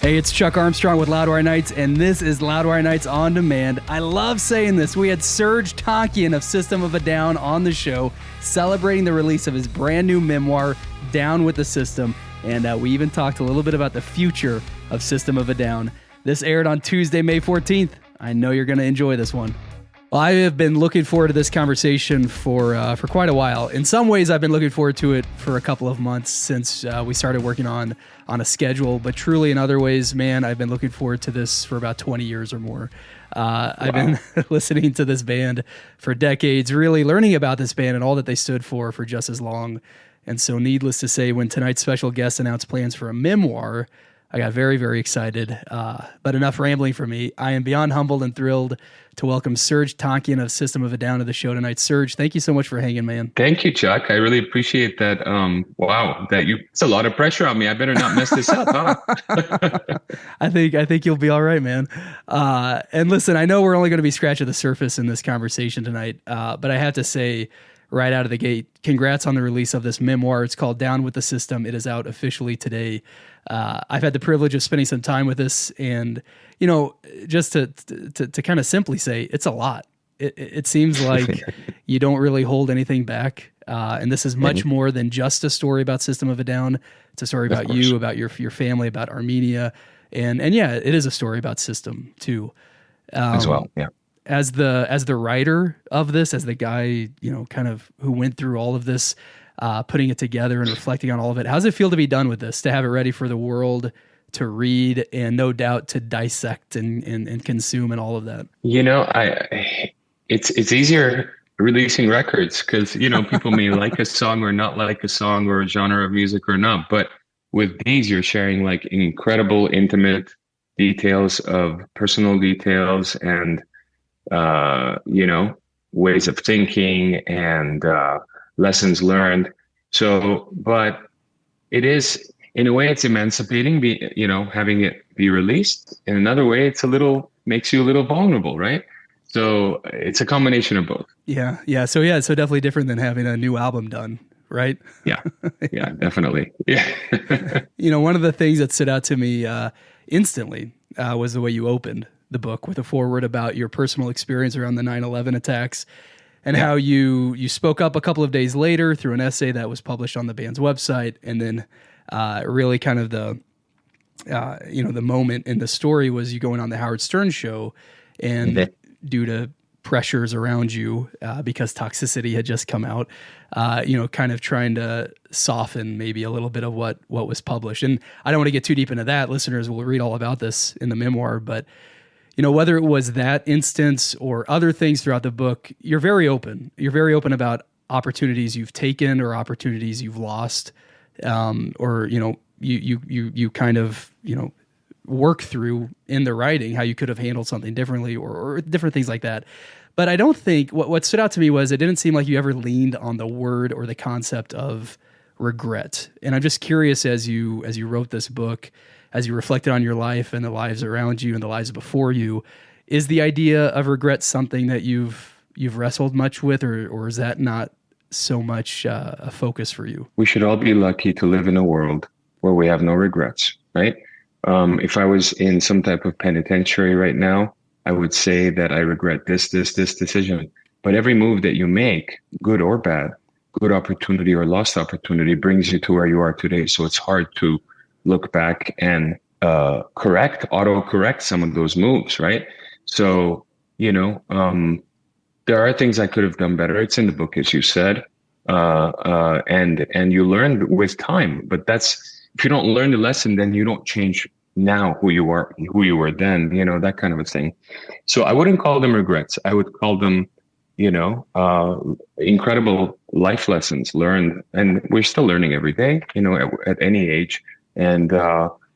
Hey, it's Chuck Armstrong with Loudwire Nights, and this is Loudwire Nights On Demand. I love saying this. We had Serj Tankian of System of a Down on the show, celebrating the release of his brand new memoir, Down with the System, and we even talked a little bit about the future of System of a Down. This aired on Tuesday, May 14th. I know you're going to enjoy this one. Well, I have been looking forward to this conversation for quite a while. In some ways, I've been looking forward to it for a couple of months since we started working on a schedule. But truly, in other ways, man, I've been looking forward to this for about 20 years or more. I've been listening to this band for decades, really learning about this band and all that they stood for just as long. And so needless to say, when tonight's special guest announced plans for a memoir, I got very, very excited. But enough rambling for me. I am beyond humbled and thrilled to welcome Serj Tankian of System of a Down to the show tonight. Serj, thank you so much for hanging, man. Thank you, Chuck. I really appreciate that. It's a lot of pressure on me. I better not mess this up, huh? I think you'll be all right, man. And listen, I know we're only going to be scratching the surface in this conversation tonight, but I have to say right out of the gate, congrats on the release of this memoir. It's called Down with the System. It is out officially today. I've had the privilege of spending some time with this, and you know, just to kind of simply say, it's a lot. It seems like you don't really hold anything back, and this is much more than just a story about System of a Down. It's a story about you, about your family, about Armenia, and yeah, it is a story about System too, as well. Yeah. As the writer of this, as the guy, you know, kind of who went through all of this, putting it together and reflecting on all of it. How does it feel to be done with this, to have it ready for the world to read and no doubt to dissect and consume and all of that? You know, it's easier releasing records because, you know, people may like a song or not like a song or a genre of music or not. But with these, you're sharing like incredible, intimate details of personal details and, you know, ways of thinking and lessons learned. So, but it is, in a way, it's emancipating, having it be released. In another way, makes you a little vulnerable, right? So it's a combination of both. Yeah. So definitely different than having a new album done, right? Yeah, definitely. Yeah. You know, one of the things that stood out to me instantly was the way you opened the book with a foreword about your personal experience around the 9/11 attacks and how you spoke up a couple of days later through an essay that was published on the band's website. And then really kind of the moment in the story was you going on the Howard Stern show, and due to pressures around you, because Toxicity had just come out, kind of trying to soften maybe a little bit of what was published. And I don't want to get too deep into that. Listeners will read all about this in the memoir, but you know, whether it was that instance or other things throughout the book, you're very open. You're very open about opportunities you've taken or opportunities you've lost, or you know, you kind of, you know, work through in the writing how you could have handled something differently or different things like that. But I don't think what stood out to me was it didn't seem like you ever leaned on the word or the concept of regret. And I'm just curious, as you wrote this book, as you reflected on your life and the lives around you and the lives before you, is the idea of regret something that you've wrestled much with, or is that not so much a focus for you? We should all be lucky to live in a world where we have no regrets, right? If I was in some type of penitentiary right now, I would say that I regret this decision. But every move that you make, good or bad, good opportunity or lost opportunity, brings you to where you are today. So it's hard to look back and auto-correct some of those moves, right? So, you know, there are things I could have done better. It's in the book, as you said, and you learn with time. But if you don't learn the lesson, then you don't change now who you were then, you know, that kind of a thing. So I wouldn't call them regrets. I would call them, you know, incredible life lessons learned, and we're still learning every day, you know, at any age. And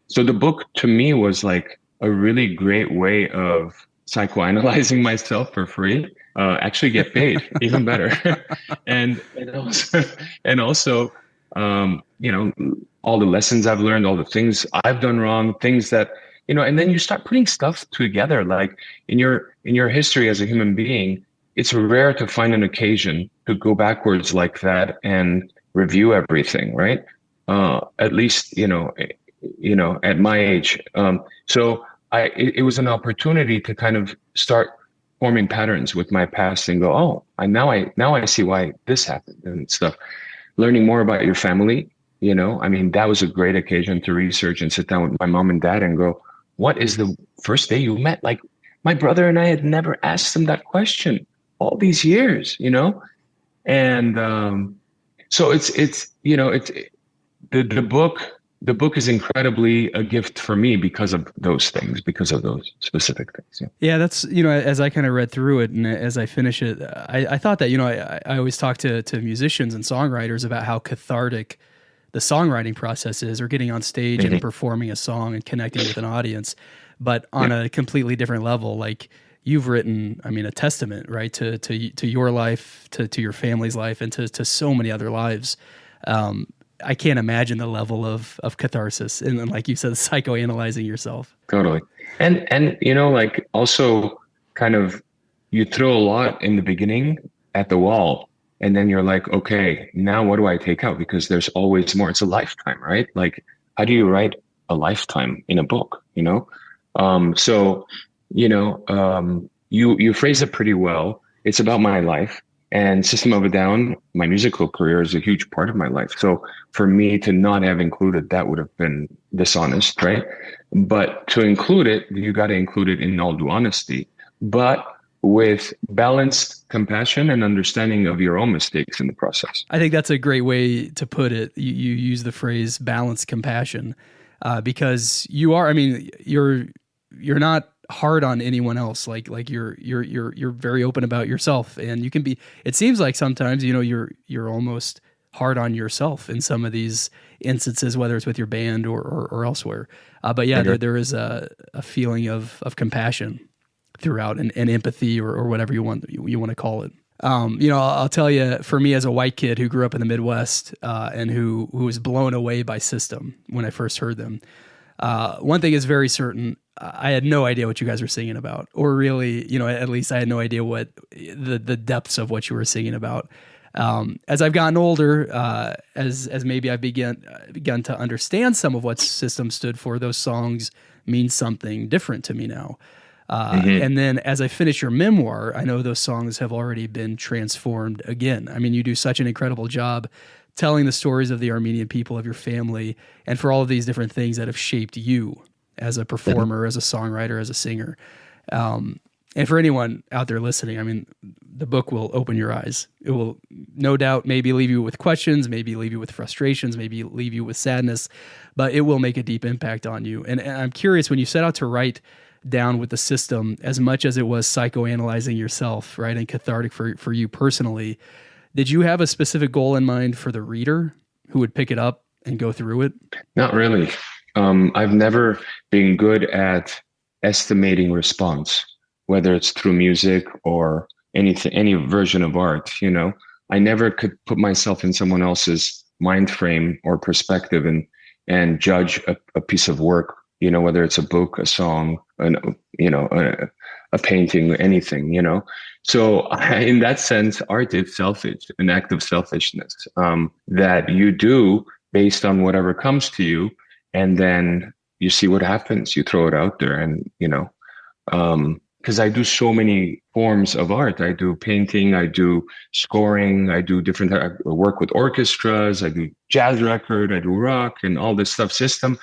so the book to me was like a really great way of psychoanalyzing myself for free, actually get paid, even better. and also, you know, all the lessons I've learned, all the things I've done wrong, things that, you know, and then you start putting stuff together. Like in your history as a human being, it's rare to find an occasion to go backwards like that and review everything, right? At least, you know, at my age. So it was an opportunity to kind of start forming patterns with my past and go, oh, now I see why this happened and stuff. Learning more about your family, I mean, that was a great occasion to research and sit down with my mom and dad and go, what is the first day you met? Like, my brother and I had never asked them that question all these years, and so it's the book is incredibly a gift for me because of those things, because of those specific things. Yeah, that's, as I kind of read through it and as I finish it, I thought that, I always talk to musicians and songwriters about how cathartic the songwriting process is, or getting on stage and performing a song and connecting with an audience, but on a completely different level. Like, you've written, I mean, a testament, right, to your life, to your family's life, and to so many other lives. I can't imagine the level of catharsis and then, like you said, psychoanalyzing yourself. Totally. And like, also kind of, you throw a lot in the beginning at the wall, and then you're like, okay, now what do I take out? Because there's always more. It's a lifetime, right? Like, how do you write a lifetime in a book, So, you phrase it pretty well. It's about my life. And System of a Down, my musical career, is a huge part of my life. So for me to not have included that would have been dishonest, right? But to include it, you got to include it in all due honesty, but with balanced compassion and understanding of your own mistakes in the process. I think that's a great way to put it. You use the phrase balanced compassion, because you are, I mean, you're not hard on anyone else. Like you're very open about yourself, and you can be, it seems like sometimes, you're almost hard on yourself in some of these instances, whether it's with your band or elsewhere. But yeah, there is a feeling of compassion throughout, and empathy, or whatever you want to call it. I'll tell you, for me as a white kid who grew up in the Midwest, and who was blown away by System when I first heard them, one thing is very certain. I had no idea what you guys were singing about, or really, at least I had no idea what the depths of what you were singing about. As I've gotten older, as maybe I've begun to understand some of what System stood for, those songs mean something different to me now. And then as I finish your memoir, I know those songs have already been transformed again. I mean, you do such an incredible job telling the stories of the Armenian people, of your family, and for all of these different things that have shaped you as a performer, as a songwriter, as a singer. And for anyone out there listening, I mean, the book will open your eyes. It will no doubt maybe leave you with questions, maybe leave you with frustrations, maybe leave you with sadness, but it will make a deep impact on you. And I'm curious, when you set out to write down with the System, as much as it was psychoanalyzing yourself, right, and cathartic for you personally, did you have a specific goal in mind for the reader who would pick it up and go through it? Not really. I've never been good at estimating response, whether it's through music or anything, any version of art. I never could put myself in someone else's mind frame or perspective and judge a piece of work, whether it's a book, a song, a painting, anything, So in that sense, art is selfish, an act of selfishness, that you do based on whatever comes to you. And then you see what happens. You throw it out there, and, because I do so many forms of art. I do painting, I do scoring, I do I work with orchestras, I do jazz record, I do rock and all this stuff, System.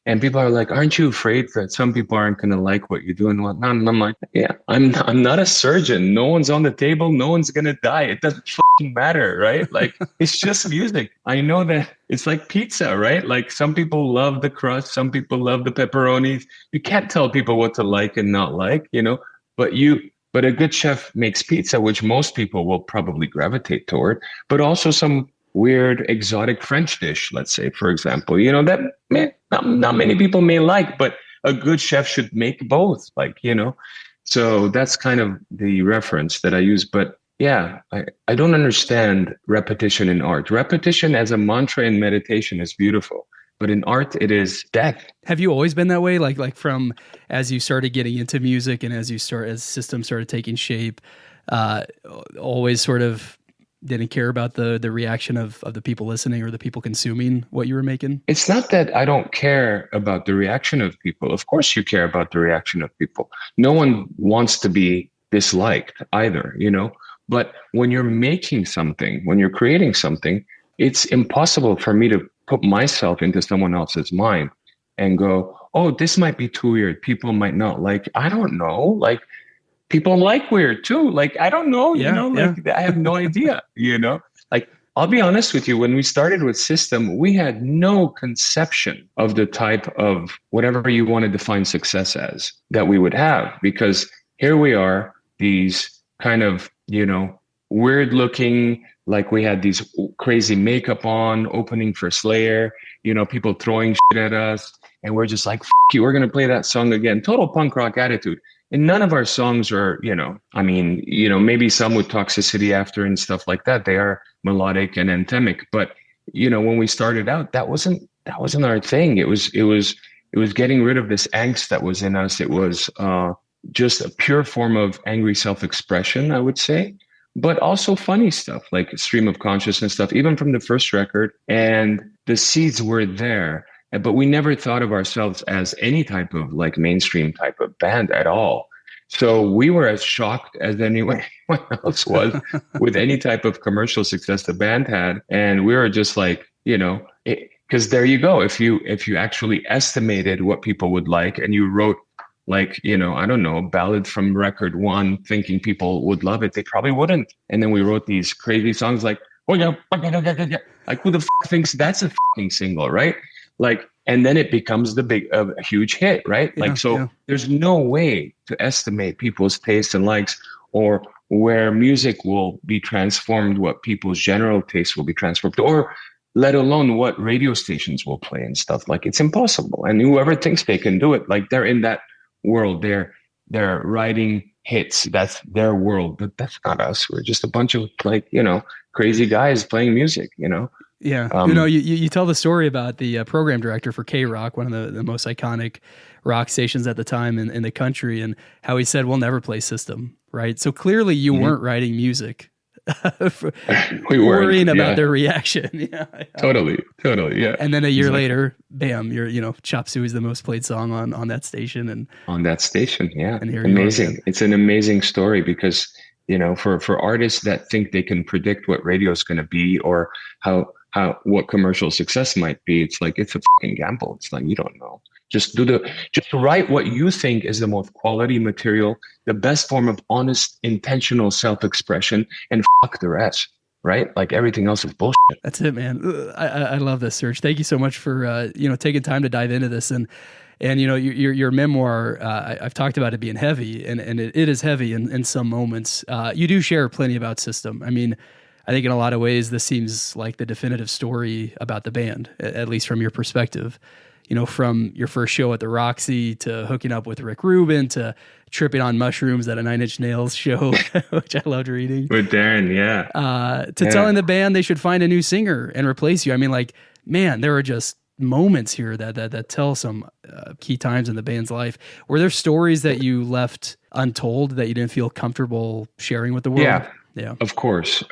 And people are like, aren't you afraid that some people aren't going to like what you do and whatnot? And I'm like, yeah, I'm not a surgeon. No one's on the table. No one's going to die. It doesn't fucking matter, right? Like, it's just music. I know that it's like pizza, right? Like, some people love the crust. Some people love the pepperonis. You can't tell people what to like and not like, but a good chef makes pizza, which most people will probably gravitate toward, but also some weird exotic French dish, let's say, for example, that not many people may like, but a good chef should make both, so that's kind of the reference that I use. But yeah, I don't understand repetition in art. Repetition as a mantra in meditation is beautiful, but in art it is death. Have you always been that way? Like from as you started getting into music and as System started taking shape, always sort of didn't care about the reaction of the people listening or the people consuming what you were making? It's not that I don't care about the reaction of people. Of course you care about the reaction of people. No one wants to be disliked either, you know? But when you're making something, when you're creating something, it's impossible for me to put myself into someone else's mind and go, oh, this might be too weird. People might not like, I don't know. Like, people like weird too. Like, I don't know, you know, like I have no idea, you know, like, I'll be honest with you. When we started with System, we had no conception of the type of whatever you want to define success as that we would have, because here we are, these kind of, you know, weird looking, like we had these crazy makeup on, opening for Slayer, you know, people throwing shit at us. And we're just like, F you, we're going to play that song again. Total punk rock attitude. And none of our songs are, you know, I mean, you know, maybe some with Toxicity after and stuff like that. They are melodic and anthemic. But, you know, when we started out, that wasn't our thing. It was getting rid of this angst that was in us. It was just a pure form of angry self-expression, I would say, but also funny stuff like stream of consciousness stuff, even from the first record. And the seeds were there. But we never thought of ourselves as any type of like mainstream type of band at all. So we were as shocked as anyone else was with any type of commercial success the band had. And we were just like, you know, because there you go. If you actually estimated what people would like and you wrote like, you know, I don't know, ballad from record one, thinking people would love it, they probably wouldn't. And then we wrote these crazy songs like, oh yeah, like who the thinks that's a fucking single, right? Like, and then it becomes a huge hit, right? Yeah, like, so there's no way to estimate people's tastes and likes or where music will be transformed, what people's general taste will be transformed, or let alone what radio stations will play and stuff. Like, it's impossible. And whoever thinks they can do it, like they're in that world, they're writing hits. That's their world, but that's not us. We're just a bunch of like, you know, crazy guys playing music, you know? Yeah. You know, you tell the story about the program director for K-Rock, one of the most iconic rock stations at the time in the country, and how he said, we'll never play System, right? So clearly you weren't writing music we worrying about their reaction. Yeah. Totally. Yeah. And then a year later, bam, you know, Chop Suey is the most played song on that station. And on that station. Yeah. And amazing. It's an amazing story because, you know, for artists that think they can predict what radio is going to be or what commercial success might be, it's like, it's a fucking gamble. It's like, you don't know. Just write what you think is the most quality material, the best form of honest, intentional self-expression, and fuck the rest, right? Like everything else is bullshit. That's it, man. I love this, Serj. Thank you so much for you know, taking time to dive into this. And you know, your memoir, I've talked about it being heavy, and it is heavy in some moments. You do share plenty about System. I mean, I think in a lot of ways, this seems like the definitive story about the band, at least from your perspective. You know, from your first show at the Roxy to hooking up with Rick Rubin to tripping on mushrooms at a Nine Inch Nails show, which I loved reading. With Darren, yeah. Telling the band they should find a new singer and replace you. I mean, like, man, there are just moments here that tell some key times in the band's life. Were there stories that you left untold that you didn't feel comfortable sharing with the world? Yeah, of course.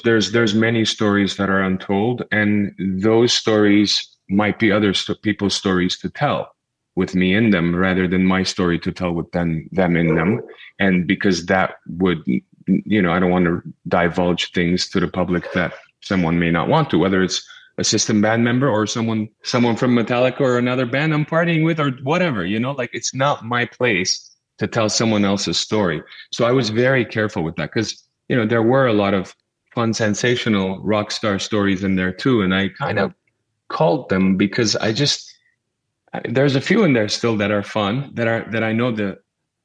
There's many stories that are untold, and those stories might be other people's stories to tell with me in them rather than my story to tell with them in them. And because that would, you know, I don't want to divulge things to the public that someone may not want to, whether it's a System band member or someone from Metallica or another band I'm partying with or whatever, you know, like it's not my place to tell someone else's story. So I was very careful with that because, you know, there were a lot of fun, sensational rock star stories in there too. And I kind of called them because there's a few in there still that are fun that I know that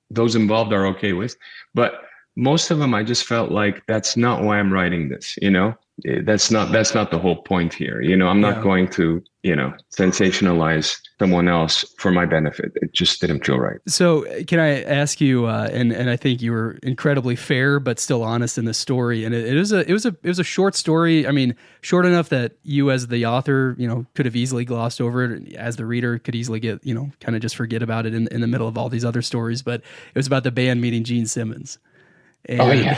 those involved are okay with, but most of them I just felt like that's not why I'm writing this, you know. That's not the whole point here, you know. I'm not going to, you know, sensationalize someone else for my benefit. It just didn't feel right. So can I ask you, and I think you were incredibly fair but still honest in the story, and it was a short story. I mean, short enough that you as the author, you know, could have easily glossed over it, as the reader could easily get, you know, kind of just forget about it in the middle of all these other stories. But it was about the band meeting Gene Simmons. And,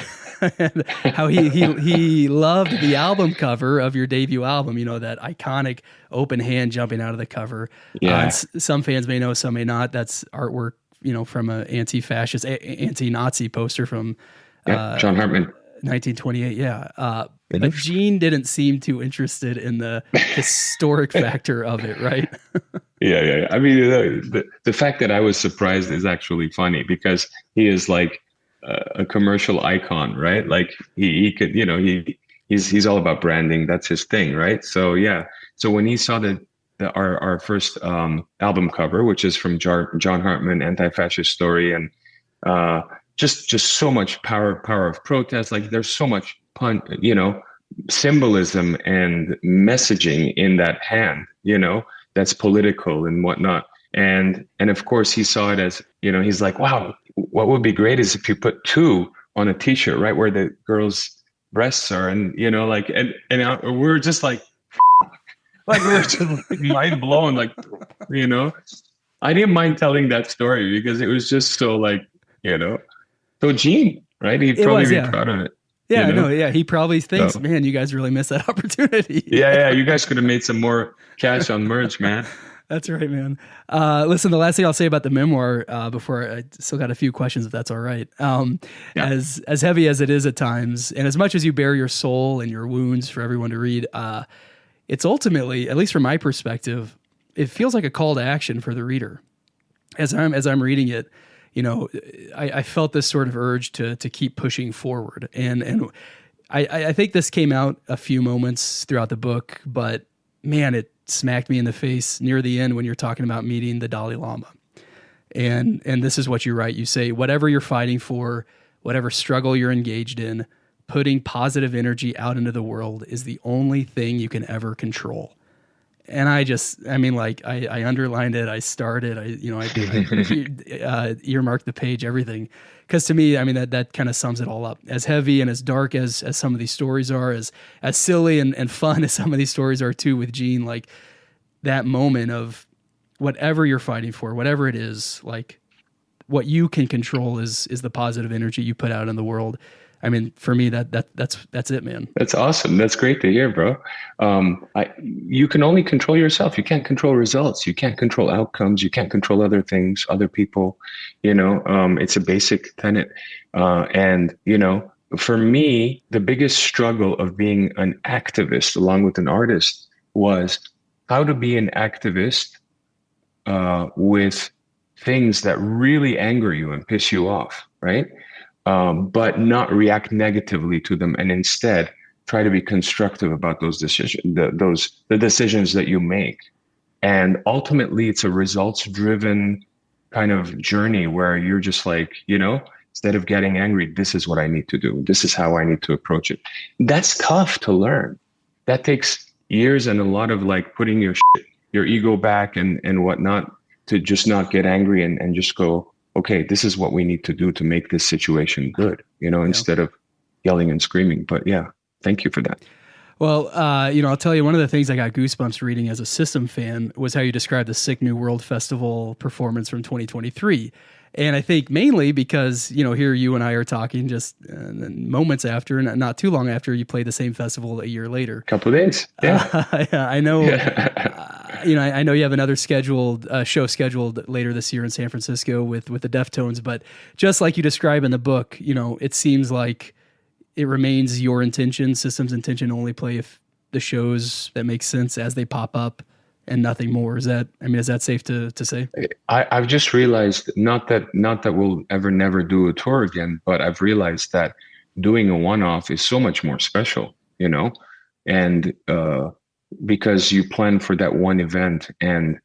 and how he loved the album cover of your debut album, you know, that iconic open hand jumping out of the cover. And Yeah. some fans may know, some may not. That's artwork, you know, from an anti-fascist, anti-Nazi poster from Yeah. John Hartman. 1928. Yeah. But Gene didn't seem too interested in the historic factor of it, right? Yeah. I mean, the fact that I was surprised is actually funny because he is like a commercial icon, right? Like he could, you know, he's all about branding. That's his thing, right? So yeah. So when he saw our first album cover, which is from John Hartman, Anti-Fascist Story, and just so much power of protest. Like there's so much symbolism and messaging in that hand, you know, that's political and whatnot. And of course he saw it as, you know, he's like, wow, what would be great is if you put two on a t-shirt, right where the girl's breasts are. And, you know, like, and we're just like we were just like mind blown, like, you know, I didn't mind telling that story because it was just so like, you know, so Gene, right? He'd probably be proud of it. Yeah, you know? No, yeah. He probably thinks, man, you guys really missed that opportunity. Yeah. You guys could have made some more cash on merch, man. That's right, man. Listen, the last thing I'll say about the memoir, before I still got a few questions, if that's all right. As heavy as it is at times, and as much as you bare your soul and your wounds for everyone to read, it's ultimately, at least from my perspective, it feels like a call to action for the reader. As I'm reading it, you know, I felt this sort of urge to keep pushing forward, and I think this came out a few moments throughout the book, but man, it smacked me in the face near the end when you're talking about meeting the Dalai Lama. And this is what you write. You say, whatever you're fighting for, whatever struggle you're engaged in, putting positive energy out into the world is the only thing you can ever control. And I underlined it. I started, I earmarked the page, everything. Because to me, I mean, that kind of sums it all up. As heavy and as dark as some of these stories are, as silly and fun as some of these stories are too with Gene, like that moment of whatever you're fighting for, whatever it is, like what you can control is the positive energy you put out in the world. I mean, for me, that's it, man. That's awesome. That's great to hear, bro. You can only control yourself. You can't control results. You can't control outcomes. You can't control other things, other people. You know, it's a basic tenet. And, you know, for me, the biggest struggle of being an activist along with an artist was how to be an activist with things that really anger you and piss you off, right? But not react negatively to them, and instead try to be constructive about those decisions, the decisions that you make. And ultimately, it's a results-driven kind of journey where you're just like, you know, instead of getting angry, this is what I need to do. This is how I need to approach it. That's tough to learn. That takes years and a lot of like putting your ego back and whatnot to just not get angry and just go, okay, this is what we need to do to make this situation good, you know, instead of yelling and screaming. But yeah, thank you for that. Well, I'll tell you, one of the things I got goosebumps reading as a System fan was how you described the Sick New World Festival performance from 2023. And I think mainly because, you know, here you and I are talking just moments after, and not too long after you played the same festival a year later. A couple of days. Yeah. I know. I know you have another show scheduled later this year in San Francisco with the Deftones, but just like you describe in the book, you know, it seems like it remains your intention, System's intention, to only play if the shows that make sense as they pop up and nothing more. Is that safe to say? I've just realized not that we'll never do a tour again, but I've realized that doing a one-off is so much more special, you know, and because you plan for that one event, and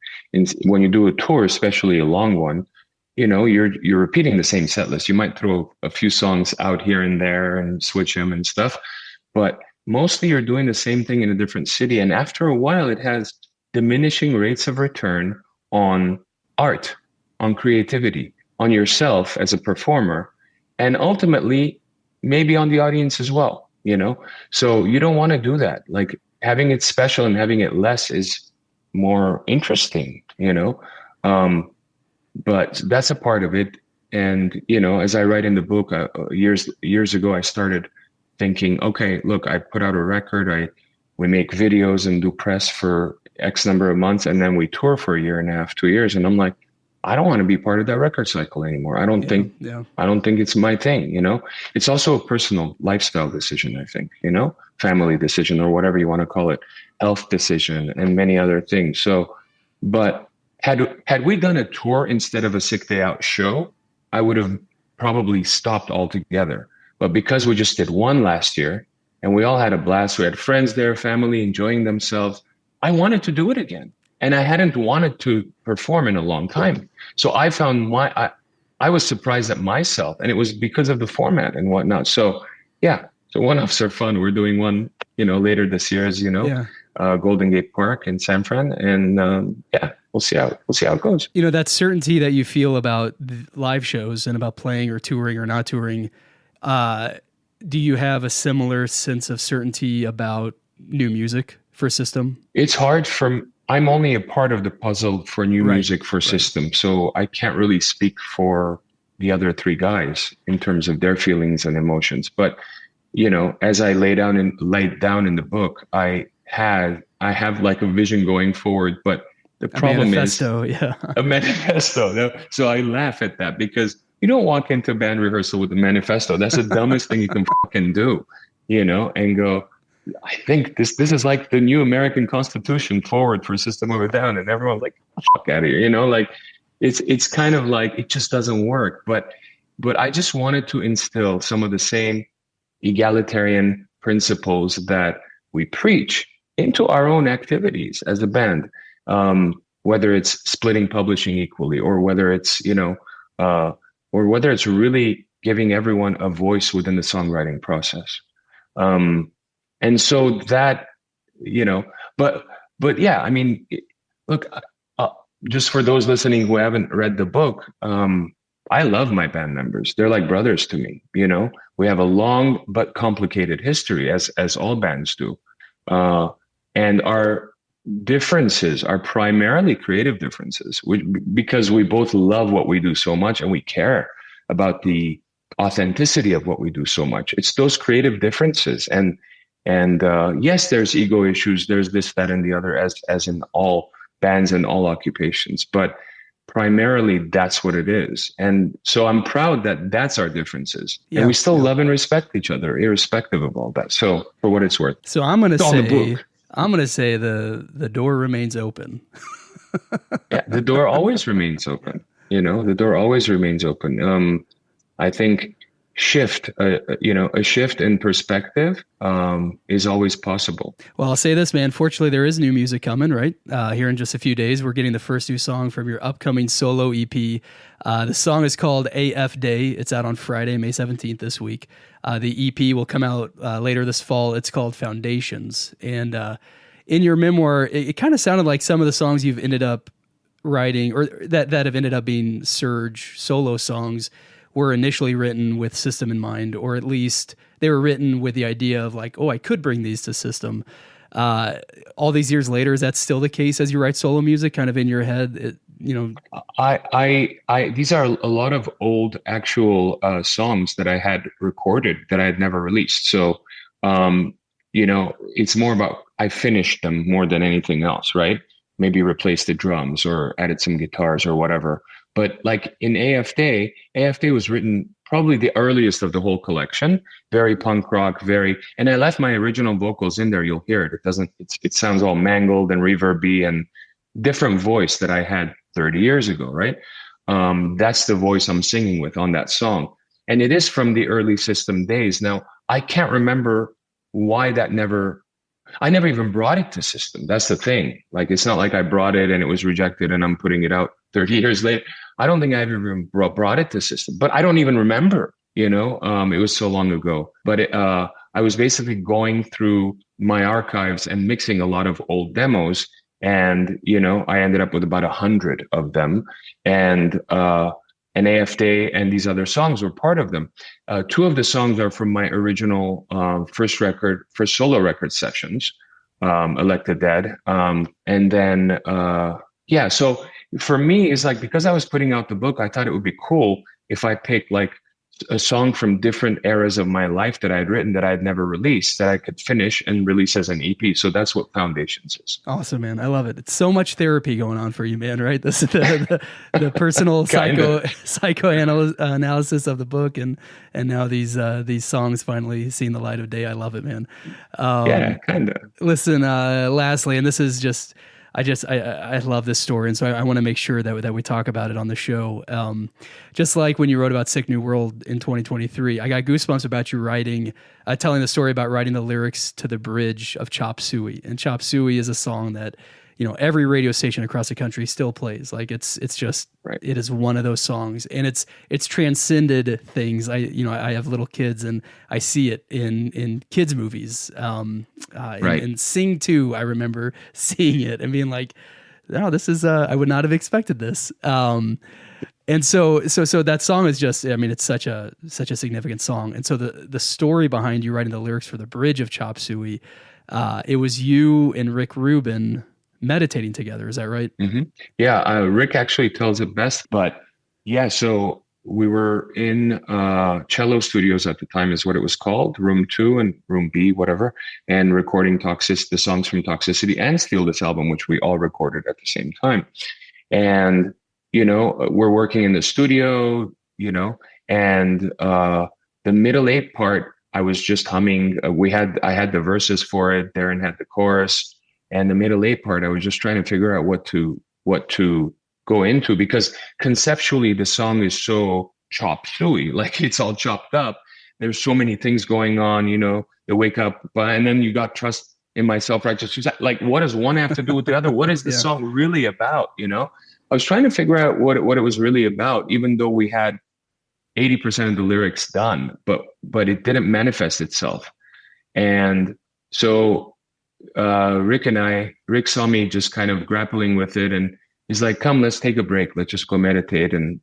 when you do a tour, especially a long one, you know, you're repeating the same set list. You might throw a few songs out here and there and switch them and stuff, but mostly you're doing the same thing in a different city. And after a while, it has diminishing rates of return on art, on creativity, on yourself as a performer, and ultimately maybe on the audience as well, you know? So you don't want to do that. Like having it special and having it less is more interesting, you know? But that's a part of it. And, as I write in the book, years ago, I started thinking, okay, look, I put out a record, we make videos and do press for X number of months, and then we tour for a year and a half, 2 years. And I'm like, I don't want to be part of that record cycle anymore. I don't think it's my thing. It's also a personal lifestyle decision, I think, family decision, or whatever you want to call it, health decision, and many other things. So, but had we done a tour instead of a Sick Day Out show, I would have probably stopped altogether. But because we just did one last year and we all had a blast, we had friends there, family enjoying themselves, I wanted to do it again. And I hadn't wanted to perform in a long time. So I found I was surprised at myself, and it was because of the format and whatnot. So yeah, so one-offs are fun. We're doing one, later this year, as you know, Golden Gate Park in San Fran. And yeah, we'll see how it goes. That certainty that you feel about live shows and about playing or touring or not touring, do you have a similar sense of certainty about new music for System? It's hard I'm only a part of the puzzle for new music for System. So I can't really speak for the other three guys in terms of their feelings and emotions. But, as I laid down in the book, I have like a vision going forward, but the problem is a manifesto. So I laugh at that, because you don't walk into band rehearsal with a manifesto. That's the dumbest thing you can fucking do, and go, I think this is like the new American Constitution forward for System of a Down, and everyone's like, fuck out of here, like it's kind of like, it just doesn't work. But I just wanted to instill some of the same egalitarian principles that we preach into our own activities as a band, whether it's splitting publishing equally, or whether it's, or whether it's really giving everyone a voice within the songwriting process. And so that, but yeah, I mean, look, just for those listening who haven't read the book, I love my band members. They're like brothers to me. We have a long but complicated history, as all bands do. And our differences are primarily creative differences, because we both love what we do so much, and we care about the authenticity of what we do so much. It's those creative differences. And yes, there's ego issues. There's this, that, and the other, as in all bands and all occupations. But primarily, that's what it is. And so I'm proud that that's our differences. And we still love and respect each other, irrespective of all that. So for what it's worth. So I'm going to say the door remains open. Yeah, the door always remains open. The door always remains open. I think a shift in perspective is always possible. Well, I'll say this, man. Fortunately, there is new music coming, right? Here in just a few days, we're getting the first new song from your upcoming solo EP. The song is called AF Day. It's out on Friday, May 17th this week. The EP will come out later this fall. It's called Foundations. And in your memoir, it kind of sounded like some of the songs you've ended up writing, or that have ended up being Serj solo songs, were initially written with System in mind, or at least they were written with the idea of like, oh, I could bring these to System. All these years later, is that still the case as you write solo music, kind of in your head? These are a lot of old actual songs that I had recorded that I had never released. So, it's more about, I finished them more than anything else, right? Maybe replaced the drums or added some guitars or whatever. But like in AF Day was written probably the earliest of the whole collection, very punk rock, and I left my original vocals in there. You'll hear it. It sounds all mangled and reverby and different voice that I had 30 years ago, right? That's the voice I'm singing with on that song. And it is from the early System days. Now, I can't remember why I never even brought it to System. That's the thing. Like, it's not like I brought it and it was rejected and I'm putting it out 30 years later. I don't think I ever even brought it to System, but I don't even remember, it was so long ago. But I was basically going through my archives and mixing a lot of old demos. And, I ended up with about 100 of them. And AF Day and these other songs were part of them. Two of the songs are from my original first solo record sessions, Elected Dead. And then, so for me, it's like, because I was putting out the book, I thought it would be cool if I pick like a song from different eras of my life that I'd written that I'd never released that I could finish and release as an EP. So that's what Foundations is. Awesome, man. I love it. It's so much therapy going on for you, man, right? This is the personal psychoanalysis of the book, and now these songs finally seeing the light of day. I love it, man. Yeah, kind of. Listen, lastly, and this is just, I love this story, and so I want to make sure that we talk about it on the show. Just like when you wrote about Sick New World in 2023, I got goosebumps about you telling the story about writing the lyrics to the bridge of Chop Suey. And Chop Suey is a song that, every radio station across the country still plays. Like it's just, right. It is one of those songs, and it's transcended things. I have little kids, and I see it in kids movies. Right. And Sing 2, I remember seeing it and being like, "No, this is I would not have expected this." And so that song is just, it's such a significant song. And so the story behind you writing the lyrics for the bridge of Chop Suey, it was you and Rick Rubin meditating together. Is that right? Mm-hmm. Yeah. Rick actually tells it best, but yeah. So we were in Cello Studios at the time, is what it was called, Room 2 and Room B, whatever, and recording the songs from Toxicity and Steal This Album, which we all recorded at the same time. And, we're working in the studio, and the middle 8 part, I was just humming. I had the verses for it. Darren had the chorus. And the middle 8 part, I was just trying to figure out what to go into, because conceptually the song is so chop suey, like it's all chopped up. There's so many things going on, the wake up, and then you got Trust in My Self-Righteous Suicide. Like, what does one have to do with the other? What is the song really about? I was trying to figure out what it was really about, even though we had 80% of the lyrics done, but it didn't manifest itself. And so Rick saw me just kind of grappling with it, and he's like, "Come, let's take a break. Let's just go meditate." And,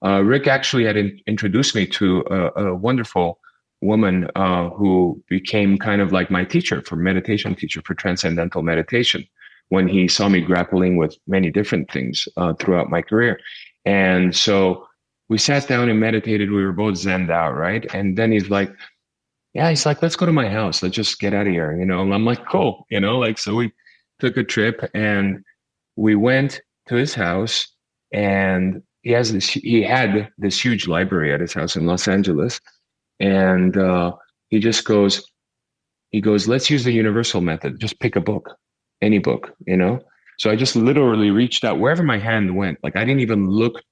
Rick actually had introduced me to a wonderful woman who became kind of like my meditation teacher for transcendental meditation, when he saw me grappling with many different things throughout my career. And so we sat down and meditated. We were both zenned out, right? And then he's like, "Let's go to my house. Let's just get out of here." And I'm like, "Cool." So we took a trip and we went to his house, and he had this huge library at his house in Los Angeles. And he goes, "Let's use the universal method. Just pick a book, any book, So I just literally reached out wherever my hand went. Like, I didn't even look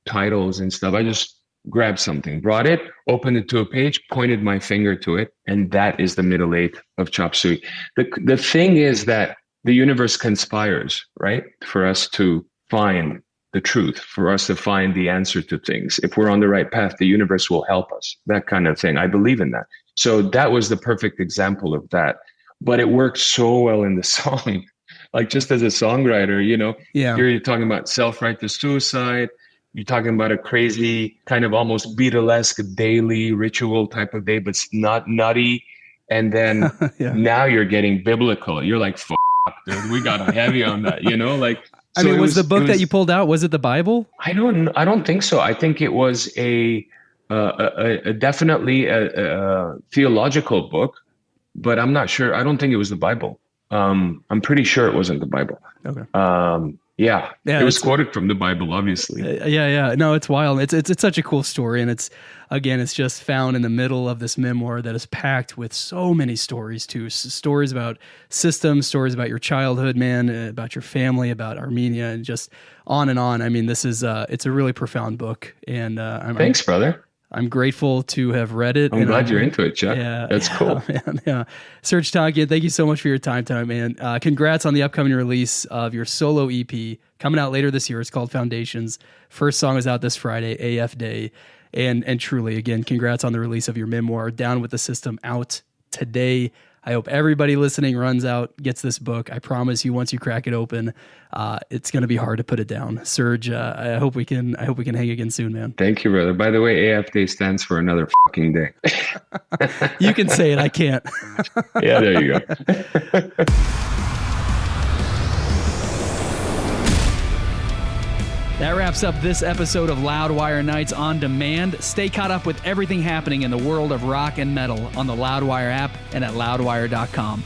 titles and stuff. I just grabbed something, brought it, opened it to a page, pointed my finger to it, and that is the middle 8 of Chop Suey. The thing is that the universe conspires, right, for us to find the truth, for us to find the answer to things. If we're on the right path, the universe will help us, that kind of thing. I believe in that. So that was the perfect example of that. But it worked so well in the song. Like, just as a songwriter, here you're talking about self-righteous suicide. You're talking about a crazy kind of almost Beatlesque daily ritual type of day, but it's not nutty. And then now you're getting biblical. You're like, "Fuck, dude, we got heavy on that," So was the book that you pulled out, was it the Bible? I don't think so. I think it was a definitely a theological book, but I'm not sure. I don't think it was the Bible. I'm pretty sure it wasn't the Bible. Okay. Yeah, it was quoted from the Bible, obviously. Yeah. No, it's wild. It's such a cool story, and it's just found in the middle of this memoir that is packed with so many stories too. Stories about systems, stories about your childhood, man, about your family, about Armenia, and just on and on. This is it's a really profound book, and thanks, brother. I'm grateful to have read it. I'm glad you're into it, Chuck. Yeah, that's cool. Man, yeah. Serj Tankian, thank you so much for your time tonight, man. Congrats on the upcoming release of your solo EP coming out later this year. It's called Foundations. First song is out this Friday, AF Day. And truly, again, congrats on the release of your memoir, Down with the System, out today. I hope everybody listening runs out, gets this book. I promise you, once you crack it open, it's going to be hard to put it down. Serj, I hope we can hang again soon, man. Thank you, brother. By the way, AF Day stands for another fucking day. You can say it. I can't. Yeah, there you go. That wraps up this episode of Loudwire Nights on Demand. Stay caught up with everything happening in the world of rock and metal on the Loudwire app and at loudwire.com.